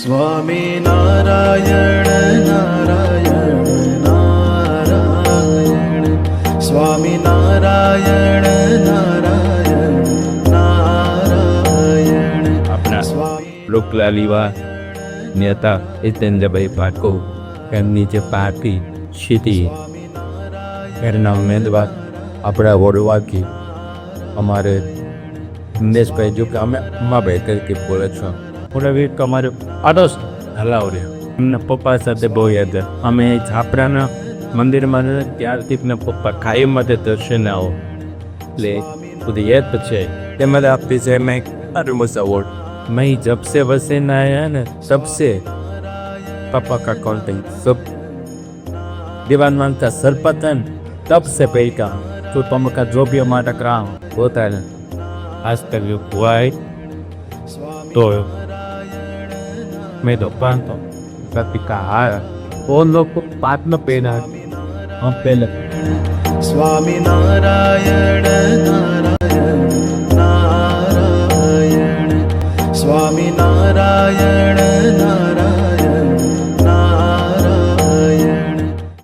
સ્વામી નારાયણ નારાયણ નારાયણ સ્વામી નારાયણ નારાયણ નારાયણ. આપણા લોકલાલીવા નેતા હિતેન્દ્રભાઈ પાટકો એમની જે પાર્ટી સિટી એના ઉમેદવાર આપણા વડવાથી અમારે નિલેશભાઈ જો કે અમે અમાભાઈ તરીકે બોલે છો પૂરા વીક અમારે આડોશ હલાવ રહ્યો એમના પપ્પા સાથે બહુ યાદ અમે છાપરાના મંદિરમાં ત્યારથી એમના પપ્પા કાયમ માટે દર્શન આવો એટલે બધી યાદ છે તેમાં આપતી છે મેં અરે મસા વોટ मैं जब से बसे न आया ना तब से पापा का कॉन्टेक्ट सब दीवान मानता सरपतन तब से पे का तो तुम का जो भी हमारा काम होता है ना आज तक हुआ है तो मैं तो पानता हूँ कभी कहा वो लोग को बात में पहना हम पहले સ્વામી નારાયણ નારાયણ